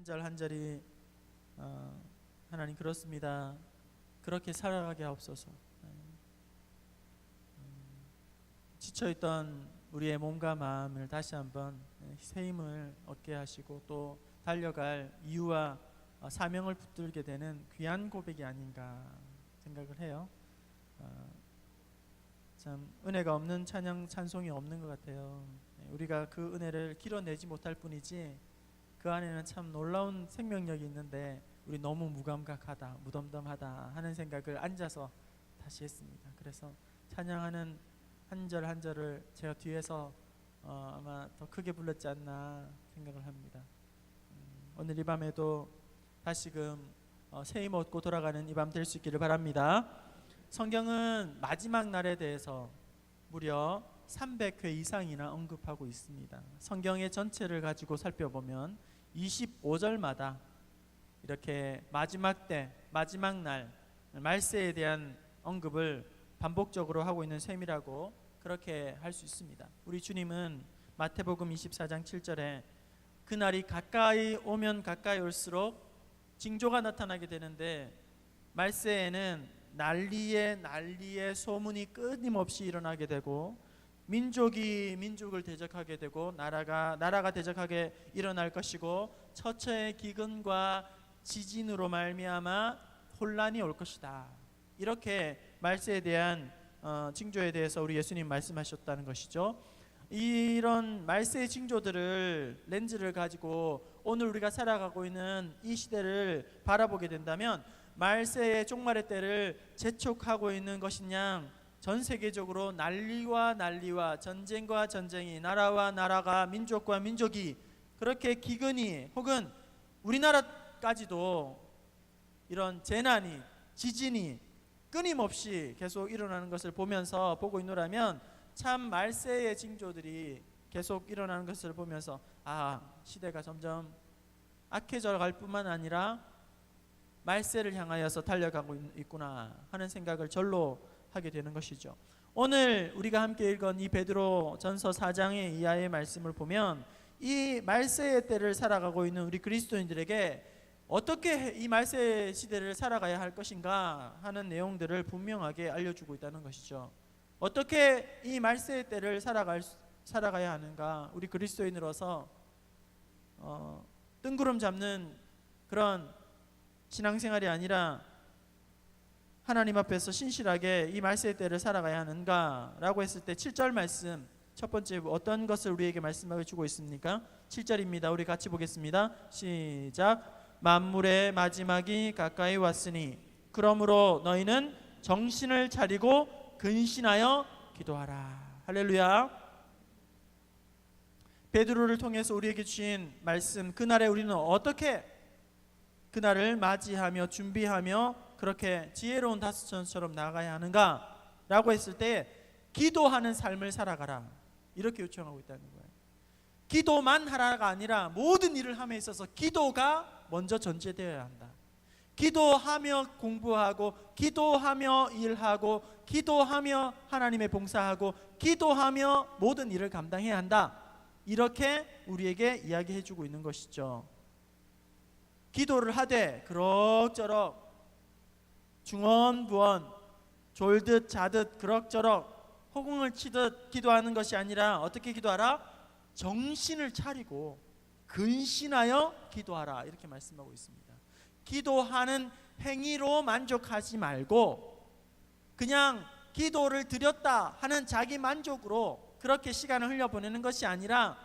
절 한 절이 하나님 그렇습니다. 그렇게 살아가게 하옵소서. 지쳐있던 우리의 몸과 마음을 다시 한번 새 힘을 얻게 하시고 또 달려갈 이유와 사명을 붙들게 되는 귀한 고백이 아닌가 생각을 해요. 참 은혜가 없는 찬양 찬송이 없는 것 같아요. 우리가 그 은혜를 길어내지 못할 뿐이지 그 안에는 참 놀라운 생명력이 있는데 우리 너무 무감각하다, 무덤덤하다 하는 생각을 앉아서 다시 했습니다. 그래서 찬양하는 한 절 한 절을 제가 뒤에서 아마 더 크게 불렀지 않나 생각을 합니다. 오늘 이 밤에도 다시금 새 힘 얻고 돌아가는 이 밤 될 수 있기를 바랍니다. 성경은 마지막 날에 대해서 무려 300회 이상이나 언급하고 있습니다. 성경의 전체를 가지고 살펴보면 25절마다 이렇게 마지막 때, 마지막 날, 말세에 대한 언급을 반복적으로 하고 있는 셈이라고 그렇게 할 수 있습니다. 우리 주님은 마태복음 24장 7절에 그날이 가까이 오면 가까이 올수록 징조가 나타나게 되는데 말세에는 난리에 소문이 끊임없이 일어나게 되고 민족이 민족을 대적하게 되고 나라가 대적하게 일어날 것이고 처처의 기근과 지진으로 말미암아 혼란이 올 것이다. 이렇게 말세에 대한 징조에 대해서 우리 예수님 말씀하셨다는 것이죠. 이런 말세의 징조들을 렌즈를 가지고 오늘 우리가 살아가고 있는 이 시대를 바라보게 된다면 말세의 종말의 때를 재촉하고 있는 것이냐, 전 세계적으로 난리와 전쟁과 전쟁이, 나라와 나라가, 민족과 민족이 그렇게 기근이 혹은 우리나라까지도 이런 재난이, 지진이 끊임없이 계속 일어나는 것을 보고 있노라면 참 말세의 징조들이 계속 일어나는 것을 보면서 시대가 점점 악해져 갈 뿐만 아니라 말세를 향하여서 달려가고 있구나 하는 생각을 절로 하게 되는 것이죠. 오늘 우리가 함께 읽은 이 베드로 전서 4장의 이하의 말씀을 보면 이 말세의 때를 살아가고 있는 우리 그리스도인들에게 어떻게 이 말세 시대를 살아가야 할 것인가 하는 내용들을 분명하게 알려주고 있다는 것이죠. 어떻게 이 말세의 때를 살아가야 하는가. 우리 그리스도인으로서 뜬구름 잡는 그런 신앙생활이 아니라 하나님 앞에서 신실하게 이 말세의 때를 살아가야 하는가 라고 했을 때 7절 말씀, 첫 번째 어떤 것을 우리에게 말씀해 주고 있습니까? 7절입니다. 우리 같이 보겠습니다. 시작. 만물의 마지막이 가까이 왔으니 그러므로 너희는 정신을 차리고 근신하여 기도하라. 할렐루야. 베드로를 통해서 우리에게 주신 말씀, 그날에 우리는 어떻게 그날을 맞이하며 준비하며 그렇게 지혜로운 다스천처럼 나아가야 하는가 라고 했을 때 기도하는 삶을 살아가라 이렇게 요청하고 있다는 거예요. 기도만 하라가 아니라 모든 일을 함에 있어서 기도가 먼저 전제되어야 한다. 기도하며 공부하고 기도하며 일하고 기도하며 하나님의 봉사하고 기도하며 모든 일을 감당해야 한다. 이렇게 우리에게 이야기해 주고 있는 것이죠. 기도를 하되 그럭저럭 중언부언 졸듯 자듯 그럭저럭 허공을 치듯 기도하는 것이 아니라 어떻게 기도하라? 정신을 차리고 근신하여 기도하라 이렇게 말씀하고 있습니다. 기도하는 행위로 만족하지 말고 그냥 기도를 드렸다 하는 자기 만족으로 그렇게 시간을 흘려보내는 것이 아니라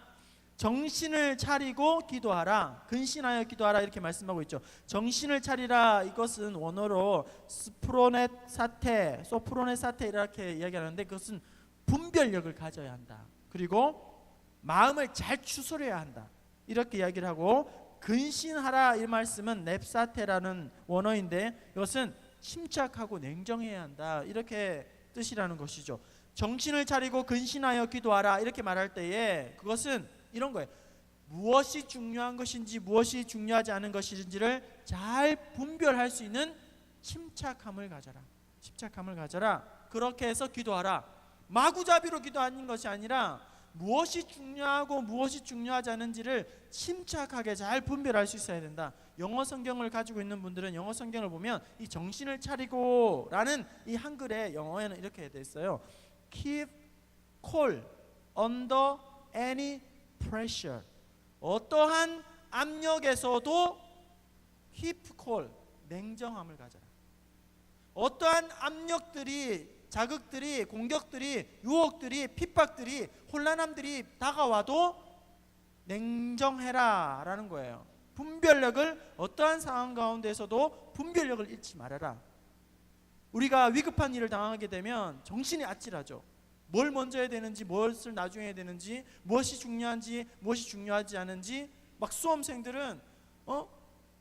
정신을 차리고 기도하라, 근신하여 기도하라 이렇게 말씀하고 있죠. 정신을 차리라 이것은 원어로 소프로네 사테 이렇게 이야기하는데 그것은 분별력을 가져야 한다. 그리고 마음을 잘 추스려야 한다. 이렇게 이야기를 하고 근신하라 이 말씀은 넵사테라는 원어인데 이것은 침착하고 냉정해야 한다. 이렇게 뜻이라는 것이죠. 정신을 차리고 근신하여 기도하라 이렇게 말할 때에 그것은 이런 거예요. 무엇이 중요한 것인지 무엇이 중요하지 않은 것인지를 잘 분별할 수 있는 침착함을 가져라. 그렇게 해서 기도하라. 마구잡이로 기도하는 것이 아니라 무엇이 중요하고 무엇이 중요하지 않은지를 침착하게 잘 분별할 수 있어야 된다. 영어 성경을 가지고 있는 분들은 영어 성경을 보면 이 정신을 차리고 라는 이 한글의 영어에는 이렇게 되어 있어요. Keep cool under any pressure. 어떠한 압력에서도 keep cool, 냉정함을 가져라. 어떠한 압력들이, 자극들이, 공격들이, 유혹들이, 핍박들이, 혼란함들이 다가와도 냉정해라 라는 거예요. 분별력을, 어떠한 상황 가운데서도 분별력을 잃지 말아라. 우리가 위급한 일을 당하게 되면 정신이 아찔하죠. 뭘 먼저 해야 되는지, 무엇을 나중에 해야 되는지, 무엇이 중요한지, 무엇이 중요하지 않은지. 막 수험생들은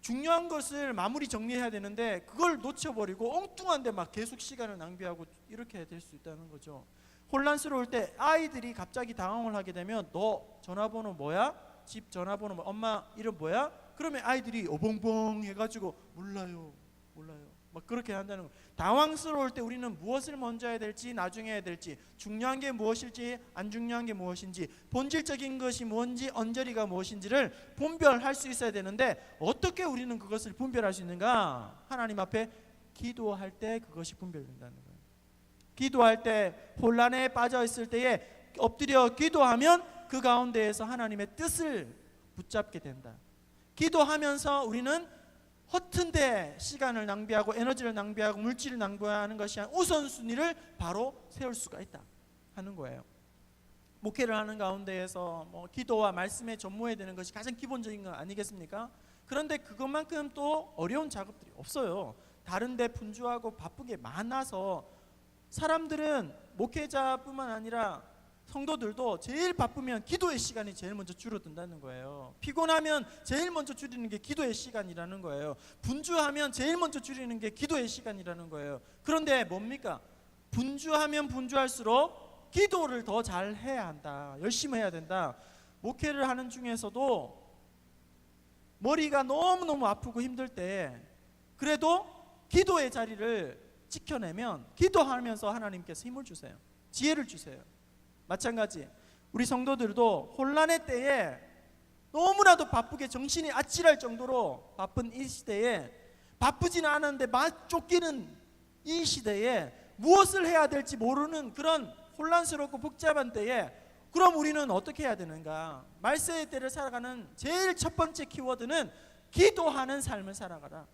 중요한 것을 마무리 정리해야 되는데 그걸 놓쳐버리고 엉뚱한데 막 계속 시간을 낭비하고 이렇게 될 수 있다는 거죠. 혼란스러울 때 아이들이 갑자기 당황을 하게 되면 너 전화번호 뭐야? 집 전화번호 뭐, 엄마 이름 뭐야? 그러면 아이들이 어벙벙 해가지고 몰라요 막 그렇게 한다는 거예요. 당황스러울 때 우리는 무엇을 먼저 해야 될지, 나중에 해야 될지, 중요한 게 무엇일지, 안 중요한 게 무엇인지, 본질적인 것이 뭔지, 언저리가 무엇인지를 분별할 수 있어야 되는데 어떻게 우리는 그것을 분별할 수 있는가? 하나님 앞에 기도할 때 그것이 분별된다는 거예요. 기도할 때 혼란에 빠져 있을 때에 엎드려 기도하면 그 가운데에서 하나님의 뜻을 붙잡게 된다. 기도하면서 우리는 허튼데 시간을 낭비하고 에너지를 낭비하고 물질을 낭비하는 것이 아니라 우선순위를 바로 세울 수가 있다 하는 거예요. 목회를 하는 가운데에서 기도와 말씀에 전무해야 되는 것이 가장 기본적인 거 아니겠습니까? 그런데 그것만큼 또 어려운 작업들이 없어요. 다른 데 분주하고 바쁘게 많아서 사람들은 목회자뿐만 아니라 성도들도 제일 바쁘면 기도의 시간이 제일 먼저 줄어든다는 거예요. 피곤하면 제일 먼저 줄이는 게 기도의 시간이라는 거예요. 분주하면 제일 먼저 줄이는 게 기도의 시간이라는 거예요. 그런데 뭡니까? 분주하면 분주할수록 기도를 더 잘 해야 한다. 열심히 해야 된다. 목회를 하는 중에서도 머리가 너무너무 아프고 힘들 때 그래도 기도의 자리를 지켜내면 기도하면서 하나님께서 힘을 주세요. 지혜를 주세요. 마찬가지 우리 성도들도 혼란의 때에 너무나도 바쁘게 정신이 아찔할 정도로 바쁜 이 시대에, 바쁘지는 않은데 쫓기는 이 시대에 무엇을 해야 될지 모르는 그런 혼란스럽고 복잡한 때에 그럼 우리는 어떻게 해야 되는가? 말세의 때를 살아가는 제일 첫 번째 키워드는 기도하는 삶을 살아가라.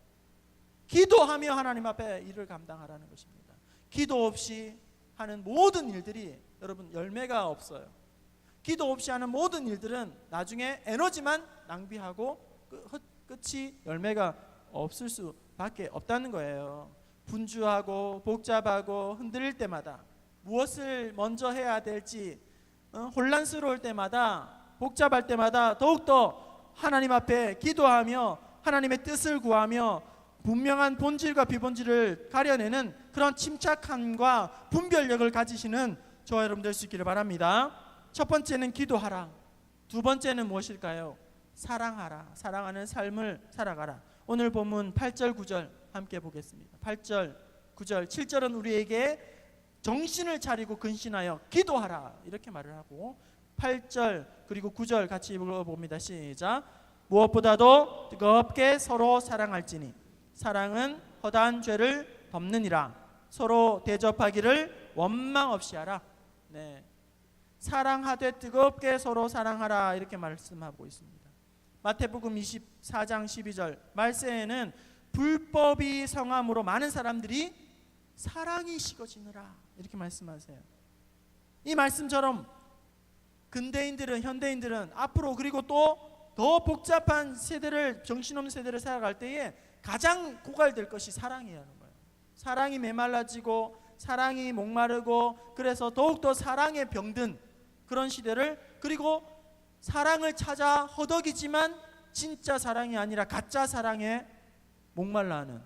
기도하며 하나님 앞에 일을 감당하라는 것입니다. 기도 없이 하는 모든 일들이 여러분 열매가 없어요. 기도 없이 하는 모든 일들은 나중에 에너지만 낭비하고 끝이 열매가 없을 수밖에 없다는 거예요. 분주하고 복잡하고 흔들릴 때마다 무엇을 먼저 해야 될지 혼란스러울 때마다 복잡할 때마다 더욱더 하나님 앞에 기도하며 하나님의 뜻을 구하며 분명한 본질과 비본질을 가려내는 그런 침착함과 분별력을 가지시는 저와 여러분 될 수 있기를 바랍니다. 첫 번째는 기도하라. 두 번째는 무엇일까요? 사랑하라. 사랑하는 삶을 살아가라. 오늘 본문 8절 9절 함께 보겠습니다. 8절 9절 7절은 우리에게 정신을 차리고 근신하여 기도하라 이렇게 말을 하고 8절 그리고 9절 같이 읽어봅니다. 시작. 무엇보다도 뜨겁게 서로 사랑할지니 사랑은 허다한 죄를 덮느니라. 서로 대접하기를 원망 없이 하라. 네, 사랑하되 뜨겁게 서로 사랑하라 이렇게 말씀하고 있습니다. 마태복음 24장 12절 말세에는 불법이 성함으로 많은 사람들이 사랑이 식어지느라 이렇게 말씀하세요. 이 말씀처럼 근대인들은 현대인들은 앞으로 그리고 또 더 복잡한 세대를 정신없는 세대를 살아갈 때에 가장 고갈될 것이 사랑이라는 거예요. 사랑이 메말라지고 사랑이 목마르고 그래서 더욱더 사랑에 병든 그런 시대를 그리고 사랑을 찾아 허덕이지만 진짜 사랑이 아니라 가짜 사랑에 목말라하는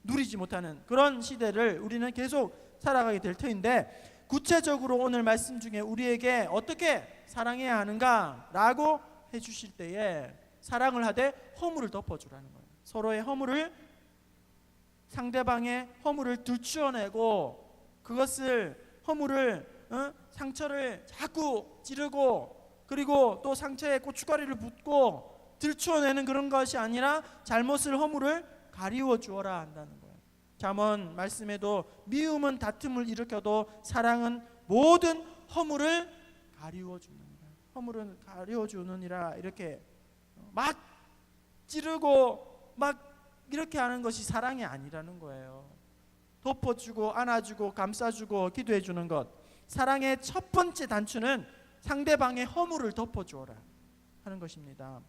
누리지 못하는 그런 시대를 우리는 계속 살아가게 될 터인데 구체적으로 오늘 말씀 중에 우리에게 어떻게 사랑해야 하는가라고 해주실 때에 사랑을 하되 허물을 덮어주라는 거예요. 서로의 허물을 상대방의 허물을 들추어내고 그것을 허물을 상처를 자꾸 찌르고 그리고 또 상처에 고춧가루를 붓고 들추어내는 그런 것이 아니라 잘못을 허물을 가리워 주어라 한다는 거예요. 잠언 말씀에도 미움은 다툼을 일으켜도 사랑은 모든 허물을 가리워 주느니라. 허물은 가리워 주느니라. 이렇게 막 찌르고 막 이렇게 하는 것이 사랑이 아니라는 거예요. 덮어주고 안아주고 감싸주고 기도해 주는 것. 사랑의 첫 번째 단추는 상대방의 허물을 덮어주어라 하는 것입니다.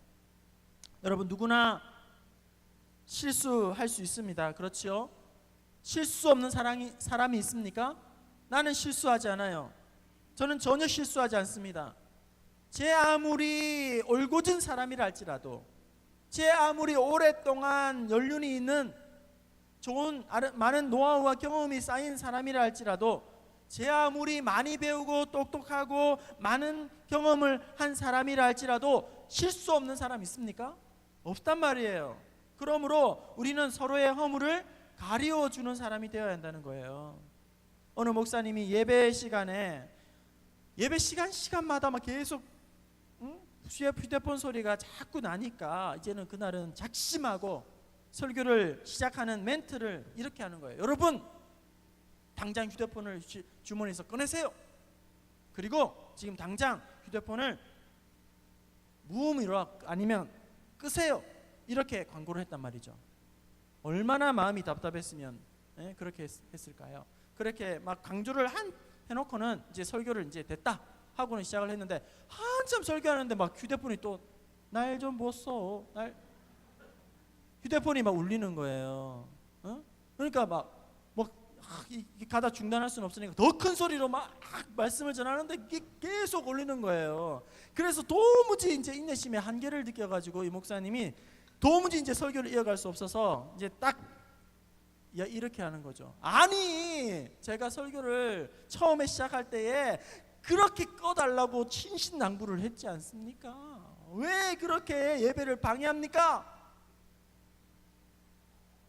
여러분 누구나 실수할 수 있습니다. 그렇죠? 실수 없는 사람이 있습니까? 나는 실수하지 않아요. 저는 전혀 실수하지 않습니다. 제 아무리 올곧은 사람이라 할지라도, 제 아무리 오랫동안 연륜이 있는 좋은 많은 노하우와 경험이 쌓인 사람이라 할지라도, 제 아무리 많이 배우고 똑똑하고 많은 경험을 한 사람이라 할지라도 실수 없는 사람 있습니까? 없단 말이에요. 그러므로 우리는 서로의 허물을 가리워 주는 사람이 되어야 한다는 거예요. 어느 목사님이 예배 시간마다 막 계속 휴대폰 소리가 자꾸 나니까 이제는 그날은 작심하고 설교를 시작하는 멘트를 이렇게 하는 거예요. 여러분 당장 휴대폰을 주머니에서 꺼내세요. 그리고 지금 당장 휴대폰을 무음으로 아니면 끄세요. 이렇게 광고를 했단 말이죠. 얼마나 마음이 답답했으면 그렇게 했을까요? 그렇게 막 강조를 해놓고는 이제 설교를 이제 됐다 하고는 시작을 했는데, 한참 설교하는데 막 휴대폰이 또 날 좀 못 써. 휴대폰이 막 울리는 거예요. 그러니까 막 가다 중단할 수는 없으니까 더 큰 소리로 막 말씀을 전하는데 이게 계속 울리는 거예요. 그래서 도무지 이제 인내심의 한계를 느껴가지고 이 목사님이 도무지 이제 설교를 이어갈 수 없어서 이제 딱 이렇게 하는 거죠. 아니, 제가 설교를 처음에 시작할 때에 그렇게 꺼달라고 신신당부를 했지 않습니까? 왜 그렇게 예배를 방해합니까?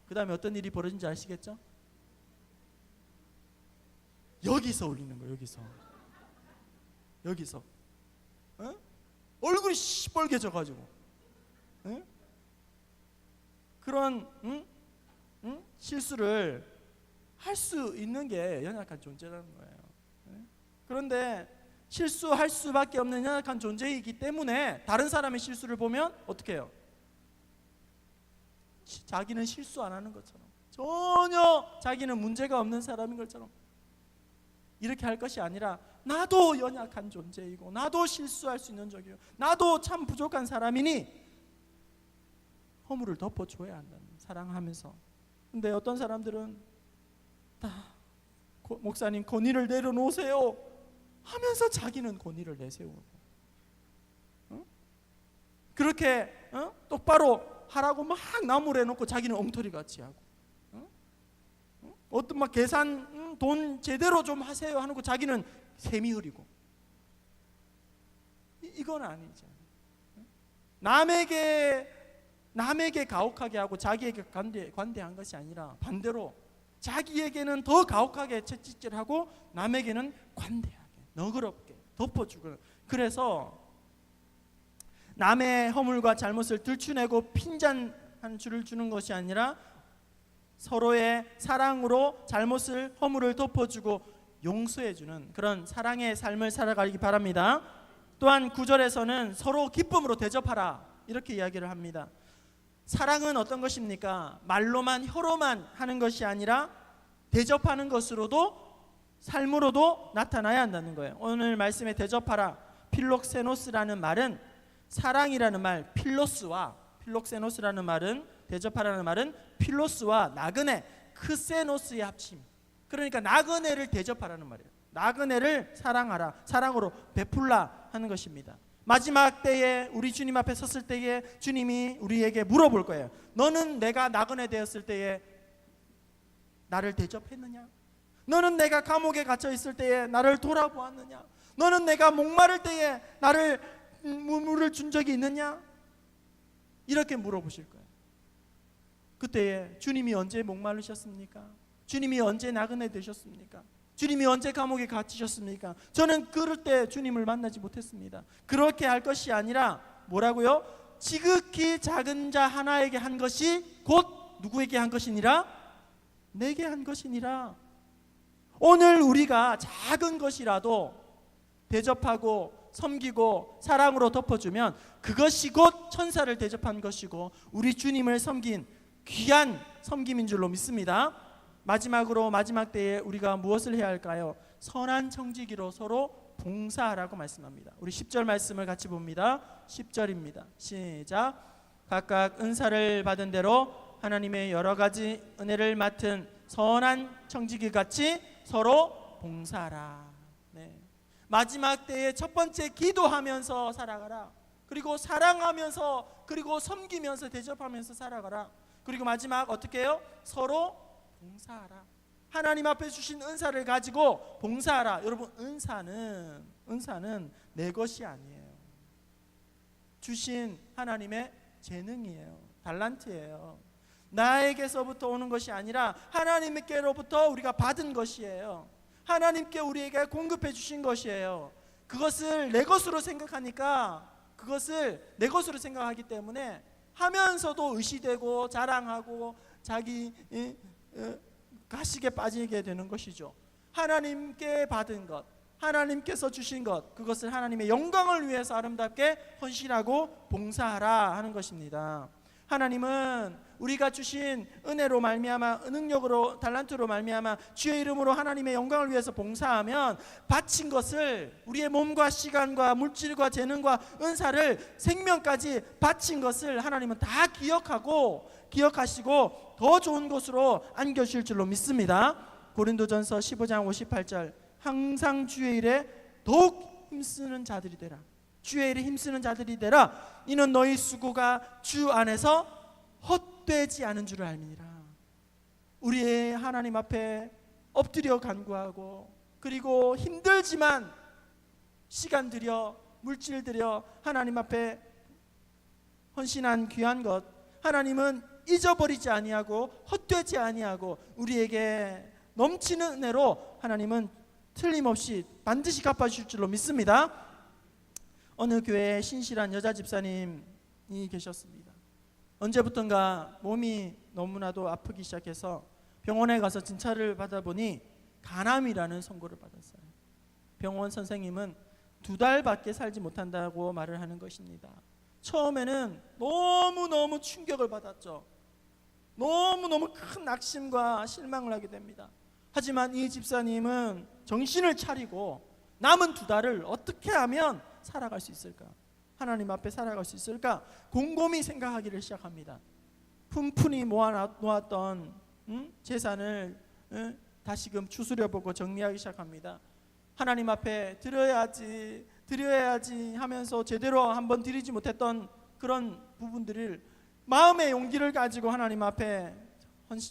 그 다음에 어떤 일이 벌어진지 아시겠죠? 여기서 울리는 거예요. 여기서 얼굴이 시뻘개져가지고 그런 실수를 할 수 있는 게 연약한 존재라는 거예요. 그런데 실수할 수밖에 없는 연약한 존재이기 때문에 다른 사람의 실수를 보면 어떻게 해요? 자기는 실수 안 하는 것처럼, 전혀 자기는 문제가 없는 사람인 것처럼 이렇게 할 것이 아니라, 나도 연약한 존재이고 나도 실수할 수 있는 적이고 나도 참 부족한 사람이니 허물을 덮어줘야 한다는, 사랑하면서. 근데 어떤 사람들은 다 목사님 권위를 내려놓으세요 하면서 자기는 권위를 내세우고 그렇게 똑바로 하라고 막 나무래놓고 자기는 엉터리같이 하고 어떤 막 계산 돈 제대로 좀 하세요 하는 거 자기는 셈이 흐리고, 이건 아니죠. 남에게 가혹하게 하고 자기에게 관대한 것이 아니라 반대로 자기에게는 더 가혹하게 채찍질하고 남에게는 관대하게 너그럽게 덮어주고, 그래서 남의 허물과 잘못을 들추내고 핀잔한 줄을 주는 것이 아니라 서로의 사랑으로 잘못을 허물을 덮어주고 용서해주는 그런 사랑의 삶을 살아가기 바랍니다. 또한 9절에서는 서로 기쁨으로 대접하라 이렇게 이야기를 합니다. 사랑은 어떤 것입니까? 말로만 혀로만 하는 것이 아니라 대접하는 것으로도 삶으로도 나타나야 한다는 거예요. 오늘 말씀에 대접하라, 필록세노스라는 말은 사랑이라는 말 필로스와, 필록세노스라는 말은, 대접하라는 말은 필로스와 나그네 크세노스의 합침. 그러니까 나그네를 대접하라는 말이에요. 나그네를 사랑하라, 사랑으로 베풀라 하는 것입니다. 마지막 때에 우리 주님 앞에 섰을 때에 주님이 우리에게 물어볼 거예요. 너는 내가 나그네 되었을 때에 나를 대접했느냐? 너는 내가 감옥에 갇혀 있을 때에 나를 돌아보았느냐? 너는 내가 목마를 때에 나를 물을 준 적이 있느냐? 이렇게 물어보실 거예요. 그때에 주님이 언제 목마르셨습니까? 주님이 언제 나그네 되셨습니까? 주님이 언제 감옥에 갇히셨습니까? 저는 그럴 때 주님을 만나지 못했습니다. 그렇게 할 것이 아니라 뭐라고요? 지극히 작은 자 하나에게 한 것이 곧 누구에게 한 것이니라? 내게 한 것이니라. 오늘 우리가 작은 것이라도 대접하고 섬기고 사랑으로 덮어주면 그것이 곧 천사를 대접한 것이고 우리 주님을 섬긴 귀한 섬김인 줄로 믿습니다. 마지막으로 마지막 때에 우리가 무엇을 해야 할까요? 선한 청지기로 서로 봉사하라고 말씀합니다. 우리 10절 말씀을 같이 봅니다. 10절입니다. 시작. 각각 은사를 받은 대로 하나님의 여러 가지 은혜를 맡은 선한 청지기 같이 서로 봉사하라. 네. 마지막 때에 첫 번째 기도하면서 살아가라. 그리고 사랑하면서 그리고 섬기면서 대접하면서 살아가라. 그리고 마지막 어떻게 해요? 서로 봉사하라. 하나님 앞에 주신 은사를 가지고 봉사하라. 여러분, 은사는 내 것이 아니에요. 주신 하나님의 재능이에요. 달란트예요. 나에게서부터 오는 것이 아니라 하나님께로부터 우리가 받은 것이에요. 하나님께 우리에게 공급해 주신 것이에요. 그것을 내 것으로 생각하니까, 그것을 내 것으로 생각하기 때문에 하면서도 의시되고 자랑하고 자기 가식에 빠지게 되는 것이죠. 하나님께 받은 것, 하나님께서 주신 것, 그것을 하나님의 영광을 위해서 아름답게 헌신하고 봉사하라 하는 것입니다. 하나님은 우리가 주신 은혜로 말미암아, 능력으로, 달란트로 말미암아 주의 이름으로 하나님의 영광을 위해서 봉사하면 바친 것을, 우리의 몸과 시간과 물질과 재능과 은사를, 생명까지 바친 것을 하나님은 다 기억하시고 더 좋은 곳으로 안겨주실 줄로 믿습니다. 고린도전서 15장 58절, 항상 주의 일에 더욱 힘쓰는 자들이 되라. 주의 일에 힘쓰는 자들이 되라. 이는 너희 수고가 주 안에서 헛되지 않은 줄을 알미니라. 우리의 하나님 앞에 엎드려 간구하고, 그리고 힘들지만 시간 들여 물질 들여 하나님 앞에 헌신한 귀한 것, 하나님은 잊어버리지 아니하고 헛되지 아니하고 우리에게 넘치는 은혜로 하나님은 틀림없이 반드시 갚아주실 줄로 믿습니다. 어느 교회에 신실한 여자 집사님이 계셨습니다. 언제부턴가 몸이 너무나도 아프기 시작해서 병원에 가서 진찰을 받아보니 간암이라는 선고를 받았어요. 병원 선생님은 2달밖에 살지 못한다고 말을 하는 것입니다. 처음에는 너무너무 충격을 받았죠. 너무너무 큰 낙심과 실망을 하게 됩니다. 하지만 이 집사님은 정신을 차리고 남은 2달을 어떻게 하면 살아갈 수 있을까? 하나님 앞에 살아갈 수 있을까? 곰곰이 생각하기를 시작합니다. 푼푼히 모아놓았던 재산을 다시금 추스려보고 정리하기 시작합니다. 하나님 앞에 드려야지 하면서 제대로 한번 드리지 못했던 그런 부분들을 마음의 용기를 가지고 하나님 앞에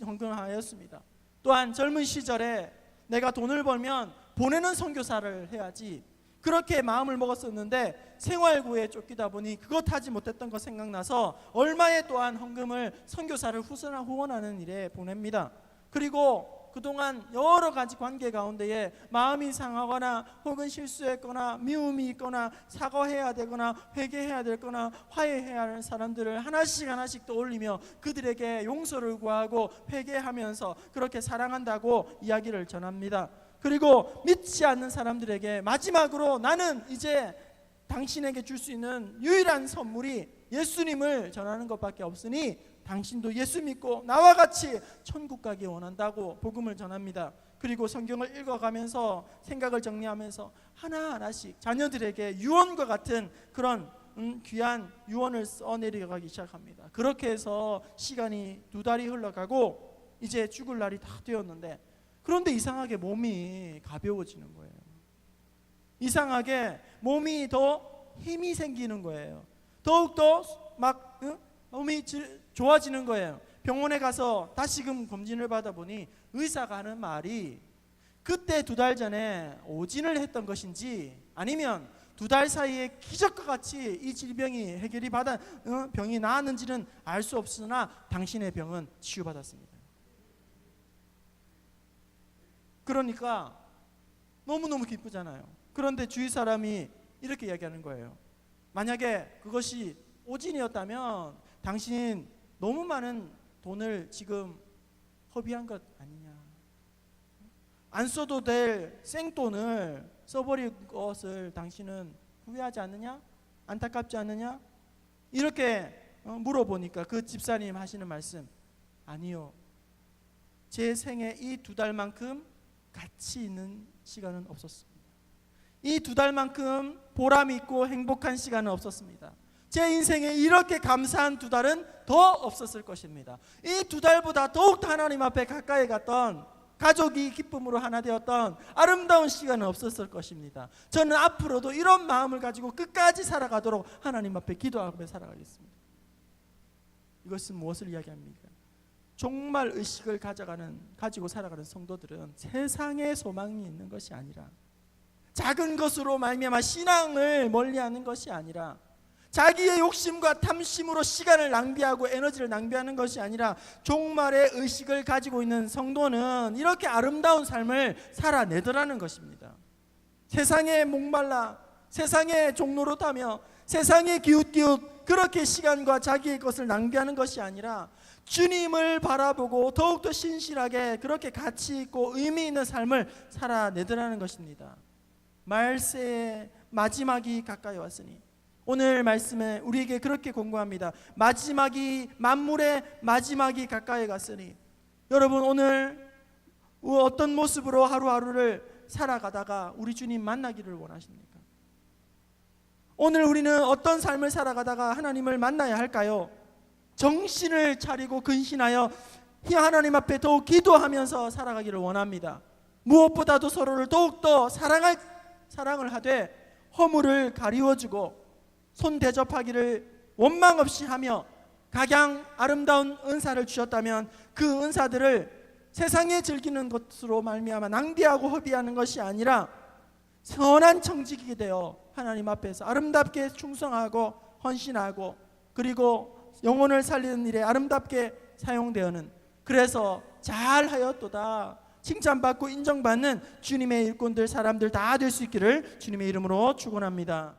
헌금하였습니다. 또한 젊은 시절에 내가 돈을 벌면 보내는 선교사를 해야지, 그렇게 마음을 먹었었는데 생활고에 쫓기다 보니 그것 하지 못했던 거 생각나서 얼마에 또한 헌금을 선교사를 후원하는 일에 보냅니다. 그리고 그동안 여러 가지 관계 가운데에 마음이 상하거나 혹은 실수했거나 미움이 있거나 사과해야 되거나 회개해야 되거나 화해해야 하는 사람들을 하나씩 떠올리며 그들에게 용서를 구하고 회개하면서 그렇게 사랑한다고 이야기를 전합니다. 그리고 믿지 않는 사람들에게 마지막으로 나는 이제 당신에게 줄 수 있는 유일한 선물이 예수님을 전하는 것밖에 없으니 당신도 예수 믿고 나와 같이 천국 가기 원한다고 복음을 전합니다. 그리고 성경을 읽어가면서 생각을 정리하면서 하나하나씩 자녀들에게 유언과 같은 그런 귀한 유언을 써내려가기 시작합니다. 그렇게 해서 시간이 2달이 흘러가고 이제 죽을 날이 다 되었는데, 그런데 이상하게 몸이 가벼워지는 거예요. 이상하게 몸이 더 힘이 생기는 거예요. 더욱더 막 몸이 좋아지는 거예요. 병원에 가서 다시금 검진을 받아보니 의사가 하는 말이 그때 2달 전에 오진을 했던 것인지 아니면 2달 사이에 기적과 같이 이 질병이 해결이 병이 나았는지는 알 수 없으나 당신의 병은 치유받았습니다. 그러니까 너무너무 기쁘잖아요. 그런데 주위 사람이 이렇게 이야기하는 거예요. 만약에 그것이 오진이었다면 당신 너무 많은 돈을 지금 허비한 것 아니냐, 안 써도 될 생돈을 써버린 것을 당신은 후회하지 않느냐, 안타깝지 않느냐, 이렇게 물어보니까 그 집사님 하시는 말씀, 아니요, 제 생에 이 2달만큼 가치 있는 시간은 없었습니다. 이 2달만큼 보람 있고 행복한 시간은 없었습니다. 제 인생에 이렇게 감사한 2달은 더 없었을 것입니다. 이 2달보다 더욱 하나님 앞에 가까이 갔던, 가족이 기쁨으로 하나 되었던 아름다운 시간은 없었을 것입니다. 저는 앞으로도 이런 마음을 가지고 끝까지 살아가도록 하나님 앞에 기도하며 살아가겠습니다. 이것은 무엇을 이야기합니까? 정말 의식을 가지고 살아가는 성도들은 세상에 소망이 있는 것이 아니라, 작은 것으로 말미암아 신앙을 멀리하는 것이 아니라, 자기의 욕심과 탐심으로 시간을 낭비하고 에너지를 낭비하는 것이 아니라, 종말의 의식을 가지고 있는 성도는 이렇게 아름다운 삶을 살아내더라는 것입니다. 세상에 목말라 세상의 종로로 타며 세상에 기웃기웃 그렇게 시간과 자기의 것을 낭비하는 것이 아니라, 주님을 바라보고 더욱더 신실하게 그렇게 가치 있고 의미 있는 삶을 살아내더라는 것입니다. 말세의 마지막이 가까이 왔으니, 오늘 말씀에 우리에게 그렇게 공고합니다. 마지막이, 만물의 마지막이 가까이 갔으니, 여러분 오늘 어떤 모습으로 하루하루를 살아가다가 우리 주님 만나기를 원하십니까? 오늘 우리는 어떤 삶을 살아가다가 하나님을 만나야 할까요? 정신을 차리고 근신하여 하나님 앞에 더욱 기도하면서 살아가기를 원합니다. 무엇보다도 서로를 더욱더 사랑을 하되 허물을 가리워주고 손 대접하기를 원망 없이 하며, 각양 아름다운 은사를 주셨다면 그 은사들을 세상에 즐기는 것으로 말미암아 낭비하고 허비하는 것이 아니라 선한 청지기가 되어 하나님 앞에서 아름답게 충성하고 헌신하고, 그리고 영혼을 살리는 일에 아름답게 사용되어는, 그래서 잘하였도다 칭찬받고 인정받는 주님의 일꾼들, 사람들 다 될 수 있기를 주님의 이름으로 축원합니다.